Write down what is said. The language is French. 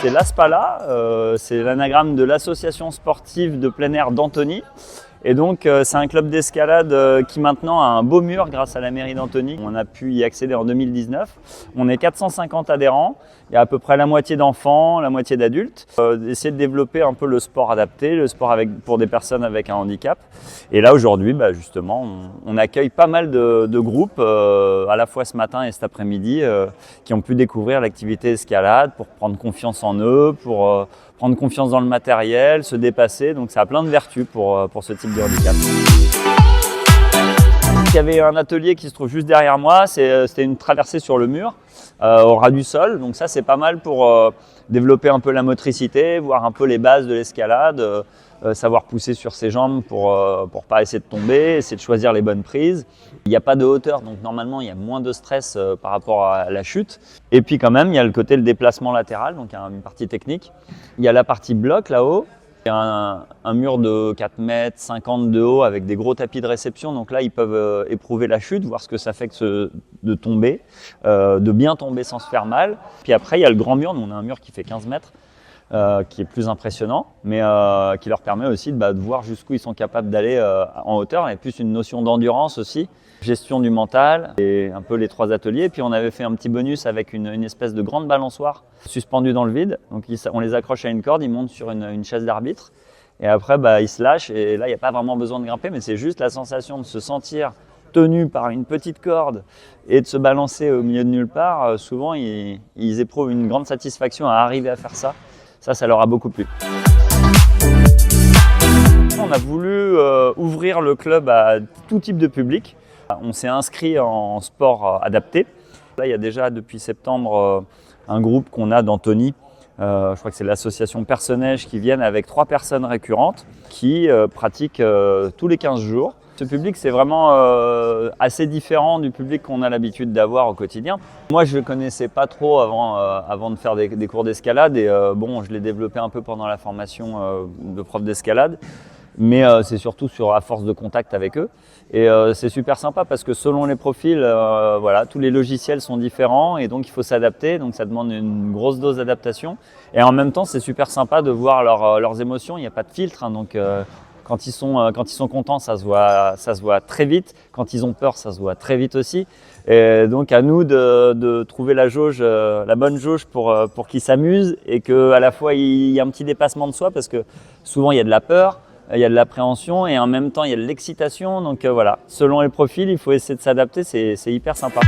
c'est l'ASPALA, c'est l'anagramme de l'association sportive de plein air d'Antony. Et donc c'est un club d'escalade qui maintenant a un beau mur grâce à la mairie d'Antony. On a pu y accéder en 2019. On est 450 adhérents, il y a à peu près la moitié d'enfants, la moitié d'adultes. Essayer de développer un peu le sport adapté, le sport pour des personnes avec un handicap. Et là aujourd'hui, justement, on accueille pas mal de groupes, à la fois ce matin et cet après-midi, qui ont pu découvrir l'activité escalade pour prendre confiance en eux, pour prendre confiance dans le matériel, se dépasser. Donc ça a plein de vertus pour ce type de handicap. Il y avait un atelier qui se trouve juste derrière moi, c'était une traversée sur le mur, au ras du sol. Donc ça c'est pas mal pour développer un peu la motricité, voir un peu les bases de l'escalade, savoir pousser sur ses jambes pour pas essayer de tomber, essayer de choisir les bonnes prises. Il n'y a pas de hauteur, donc normalement il y a moins de stress par rapport à la chute. Et puis quand même il y a le côté le déplacement latéral, donc il y a une partie technique. Il y a la partie bloc là-haut. Il y a un mur de 4,50 m de haut avec des gros tapis de réception. Donc là, ils peuvent éprouver la chute, voir ce que ça fait de tomber, de bien tomber sans se faire mal. Puis après, il y a le grand mur. Nous, on a un mur qui fait 15 mètres, qui est plus impressionnant, mais qui leur permet aussi de voir jusqu'où ils sont capables d'aller en hauteur. Et plus une notion d'endurance aussi, gestion du mental et un peu les 3 ateliers. Et puis on avait fait un petit bonus avec une espèce de grande balançoire suspendue dans le vide. Donc on les accroche à une corde, ils montent sur une chaise d'arbitre et après ils se lâchent et là il n'y a pas vraiment besoin de grimper, mais c'est juste la sensation de se sentir tenu par une petite corde et de se balancer au milieu de nulle part. Souvent ils éprouvent une grande satisfaction à arriver à faire ça. Ça leur a beaucoup plu. On a voulu ouvrir le club à tout type de public. On s'est inscrit en sport adapté. Là, il y a déjà depuis septembre un groupe qu'on a d'Antony. Je crois que c'est l'association Personneige qui viennent avec 3 personnes récurrentes qui pratiquent tous les 15 jours. Ce public, c'est vraiment assez différent du public qu'on a l'habitude d'avoir au quotidien. Moi, je ne connaissais pas trop avant de faire des cours d'escalade et je l'ai développé un peu pendant la formation de prof d'escalade. Mais c'est surtout à force de contact avec eux. Et c'est super sympa parce que selon les profils, tous les logiciels sont différents et donc il faut s'adapter. Donc ça demande une grosse dose d'adaptation. Et en même temps, c'est super sympa de voir leurs émotions. Il n'y a pas de filtre, donc quand ils sont contents, ça se voit très vite. Quand ils ont peur, ça se voit très vite aussi. Et donc à nous de trouver la bonne jauge pour qu'ils s'amusent et qu'à la fois il y a un petit dépassement de soi parce que souvent il y a de la peur. Il y a de l'appréhension et en même temps il y a de l'excitation, donc selon les profils il faut essayer de s'adapter, c'est hyper sympa.